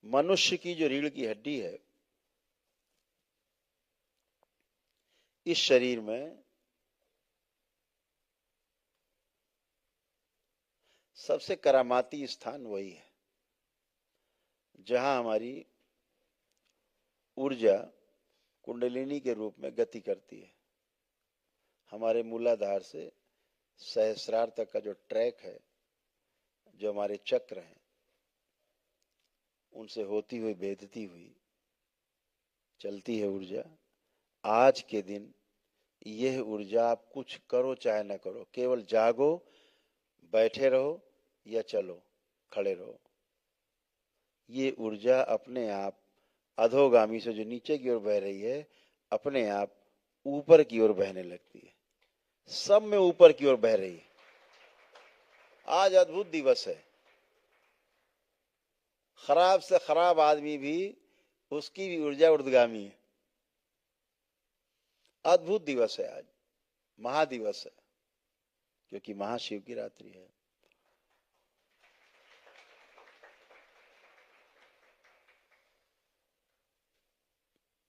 मनुष्य की जो रीढ़ की हड्डी है, इस शरीर में सबसे करामाती स्थान वही है जहां हमारी ऊर्जा कुंडलिनी के रूप में गति करती है। हमारे मूलाधार से सहस्रार तक का जो ट्रैक है, जो हमारे चक्र हैं, उनसे होती हुई भेदती हुई चलती है ऊर्जा। आज के दिन यह ऊर्जा आप कुछ करो चाहे ना करो, केवल जागो, बैठे रहो या चलो, खड़े रहो, ये ऊर्जा अपने आप अधोगामी से जो नीचे की ओर बह रही है, अपने आप ऊपर की ओर बहने लगती है। सब में ऊपर की ओर बह रही है। आज अद्भुत दिवस है। खराब से खराब आदमी भी, उसकी भी ऊर्जा ऊर्ध्वगामी है। अद्भुत दिवस है आज, महादिवस है, क्योंकि महाशिव की रात्रि है।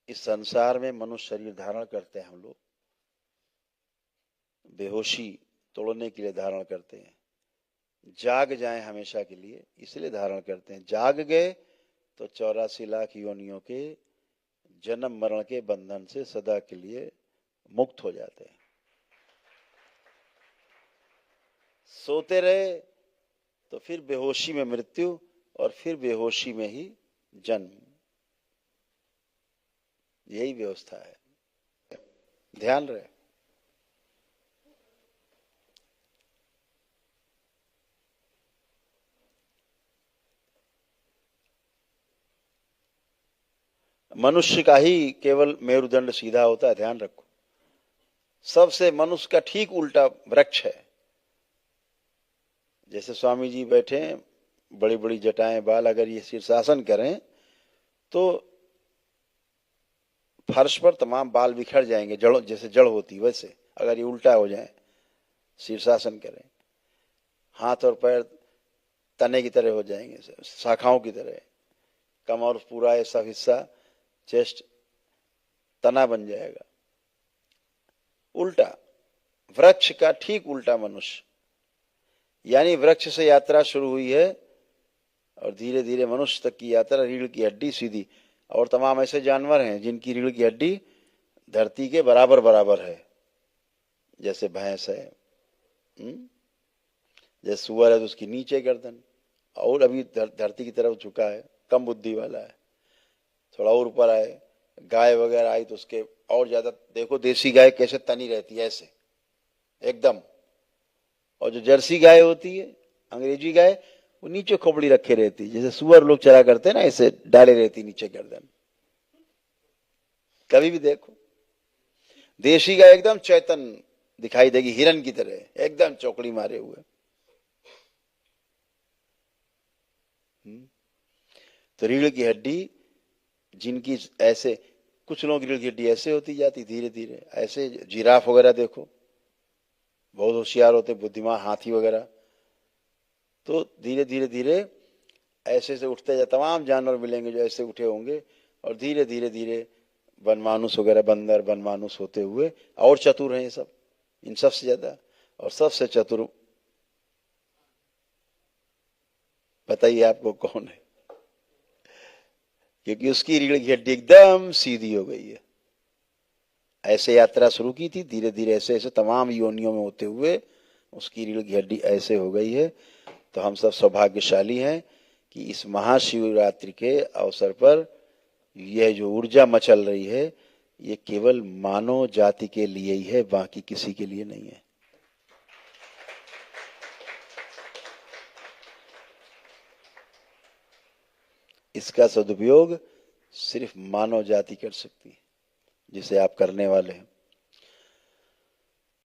इस संसार में मनुष्य शरीर धारण करते हैं हम लोग, बेहोशी तोड़ने के लिए धारण करते हैं, जाग जाएं हमेशा के लिए इसलिए धारण करते हैं। जाग गए तो 84 लाख योनियों के जन्म मरण के बंधन से सदा के लिए मुक्त हो जाते हैं। सोते रहे तो फिर बेहोशी में मृत्यु और फिर बेहोशी में ही जन्म, यही व्यवस्था है। ध्यान रहे। मनुष्य का ही केवल मेरुदंड सीधा होता है, ध्यान रखो। सबसे मनुष्य का ठीक उल्टा वृक्ष है। जैसे स्वामी जी बैठे, बड़ी बड़ी जटाएं, बाल, अगर ये शीर्षासन करें तो फर्श पर तमाम बाल बिखर जाएंगे, जड़ जैसे जड़ होती वैसे। अगर ये उल्टा हो जाए, शीर्षासन करें, हाथ और पैर तने की तरह हो जाएंगे, शाखाओं की तरह। कमर पूरा ये सब हिस्सा, चेस्ट तना बन जाएगा। उल्टा, वृक्ष का ठीक उल्टा मनुष्य। यानी वृक्ष से यात्रा शुरू हुई है और धीरे धीरे मनुष्य तक की यात्रा रीढ़ की हड्डी सीधी। और तमाम ऐसे जानवर हैं जिनकी रीढ़ की हड्डी धरती के बराबर बराबर है, जैसे भैंस है, जैसे सुअर है तो उसकी नीचे गर्दन, और अभी धरती की तरफ झुका है, कम बुद्धि वाला है। थोड़ा और ऊपर आए, गाय वगैरह आई तो उसके और ज्यादा। देखो देसी गाय कैसे तनी रहती है, ऐसे एकदम। और जो जर्सी गाय होती है, अंग्रेजी गाय, वो नीचे खोपड़ी रखे रहती है, जैसे सुअर लोग चरा करते हैं ना, ऐसे डाले रहती नीचे गर्दन। कभी भी देखो, देशी गाय एकदम चैतन्य दिखाई देगी, हिरन की तरह एकदम चौकड़ी मारे हुए। तो रीढ़ की हड्डी जिनकी ऐसे, कुछ लोगों की रीढ़ की हड्डी ऐसे होती जाती धीरे धीरे, ऐसे। जिराफ वगैरह देखो, बहुत होशियार होते, बुद्धिमान, हाथी वगैरह, तो धीरे धीरे धीरे ऐसे से उठते जाते। तमाम जानवर मिलेंगे जो ऐसे उठे होंगे, और धीरे धीरे धीरे वनमानुष वगैरह, बंदर वनमानुष होते हुए, और चतुर हैं ये सब, इन सबसे ज्यादा। और सबसे चतुर बताइए आपको कौन है? क्योंकि उसकी रीढ़ की हड्डी एकदम सीधी हो गई है। ऐसे यात्रा शुरू की थी, धीरे धीरे ऐसे ऐसे तमाम योनियों में होते हुए उसकी रीढ़ की हड्डी ऐसे हो गई है। तो हम सब सौभाग्यशाली हैं कि इस महाशिवरात्रि के अवसर पर यह जो ऊर्जा मचल रही है, ये केवल मानव जाति के लिए ही है, बाकी किसी के लिए नहीं है। इसका सदुपयोग सिर्फ मानव जाति कर सकती है, जिसे आप करने वाले हैं।